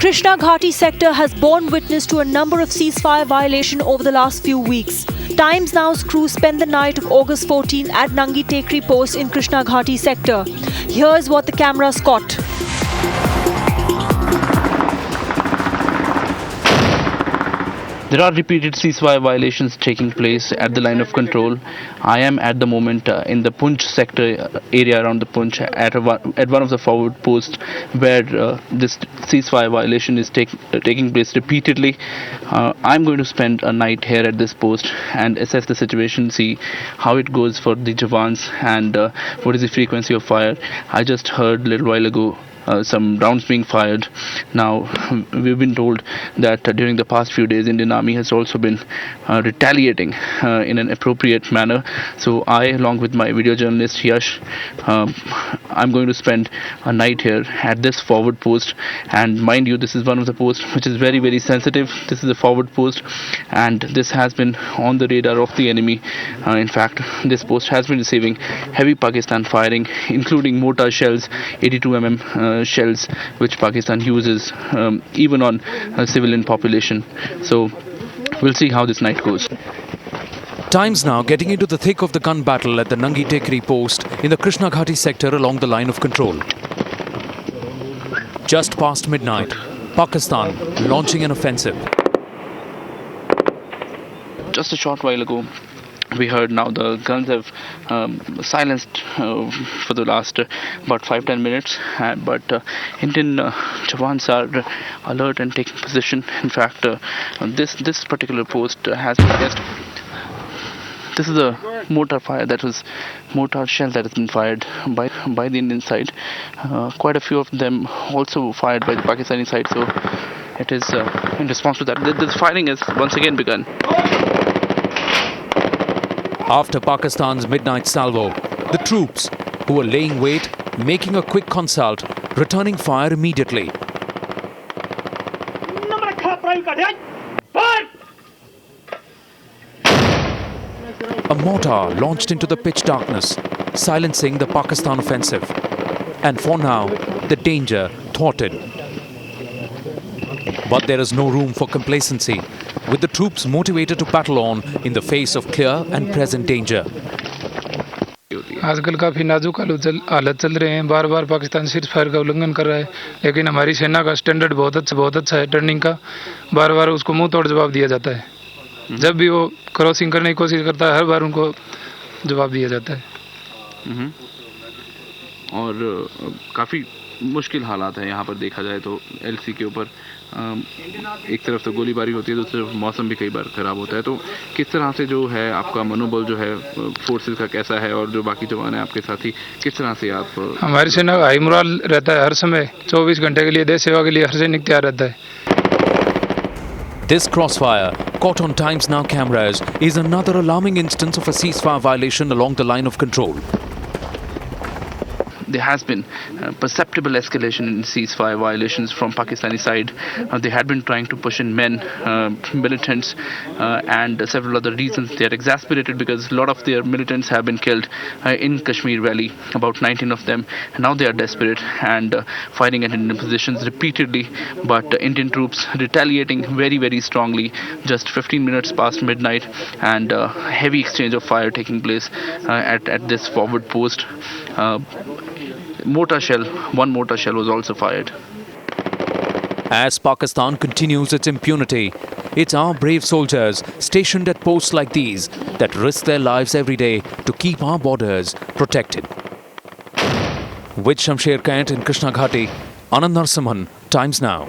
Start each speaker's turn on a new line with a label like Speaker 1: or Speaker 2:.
Speaker 1: Krishna Ghati sector has borne witness to a number of ceasefire violations over the last few weeks. Times Now's crew spent the night of August 14 at Nangi Tekri post in Krishna Ghati sector. Here's what the cameras caught.
Speaker 2: There are repeated ceasefire violations taking place at the line of control. I am at the moment in the Poonch sector area around the Poonch at one of the forward posts where this ceasefire violation is taking place repeatedly. I'm going to spend a night here at this post and assess the situation, see how it goes for the Jawans and what is the frequency of fire. I just heard a little while ago some rounds being fired. Now we've been told that during the past few days Indian Army has also been retaliating in an appropriate manner. So I, along with my video journalist Yash, I'm going to spend a night here at this forward post. And mind you, this is one of the posts which is very, very sensitive. This is a forward post and this has been on the radar of the enemy. In fact, this post has been receiving heavy Pakistan firing, including mortar shells, 82mm shells, which Pakistan uses even on civilian population. So we'll see how this night goes.
Speaker 3: Times Now getting into the thick of the gun battle at the Nangi Tekri post in the Krishna Ghati sector along the line of control. Just past midnight, Pakistan launching an offensive.
Speaker 2: Just a short while ago, we heard now the guns have silenced for the last about 5-10 minutes, but Indian Jawans are alert and taking position. In fact, this particular post has been tested. This is a mortar fire, mortar shell that has been fired by the Indian side. Quite a few of them also fired by the Pakistani side, so it is in response to that. This firing has once again begun.
Speaker 3: After Pakistan's midnight salvo, the troops, who were laying wait, making a quick consult, returning fire immediately. A mortar launched into the pitch darkness, silencing the Pakistan offensive. And for now, the danger thwarted. But there is no room for complacency, with the troops motivated to battle on in the face of clear and present danger.
Speaker 4: आजकल काफ़ी नाजुक हालत चल रहे हैं. बार बार Pakistan cease fire का उल्लंघन कर रहा है, लेकिन हमारी सेना का स्टैंडर्ड बहुत अच्छा है टर्निंग का. बार बार उसको मुंह तोड़ जवाब दिया जाता है. जब भी वो क्रॉसिंग करने की कोशिश करता है, हर बार उनको जवाब दिया जाता है.
Speaker 2: और काफ़ी मुश्किल हालात है यहाँ पर देखा जाए तो. एलसी के ऊपर एक तरफ तो गोलीबारी होती है, दूसरी तरफ मौसम भी कई बार ख़राब होता है. तो किस तरह से जो है आपका मनोबल जो है फोर्सेस का कैसा है, और जो बाकी जवान हैं आपके साथी, किस तरह से आप?
Speaker 4: हमारी सेना का हाई मोरल रहता है हर समय, 24 घंटे के लिए देश सेवा के लिए हर सैनिक तैयार रहता है.
Speaker 3: This crossfire, caught on Times Now cameras, is another alarming instance of a ceasefire violation along the line of control.
Speaker 2: There has been perceptible escalation in ceasefire violations from Pakistani side. They had been trying to push in men, militants, and several other reasons. They are exasperated because a lot of their militants have been killed in Kashmir Valley, about 19 of them. And now they are desperate and firing at Indian positions repeatedly, but Indian troops retaliating very, very strongly. Just 15 minutes past midnight, and heavy exchange of fire taking place at this forward post. One mortar shell was also fired.
Speaker 3: As Pakistan continues its impunity, it's our brave soldiers stationed at posts like these that risk their lives every day to keep our borders protected. With Shamsher Kant in Krishna Ghati, Anand Narasimhan, Times Now.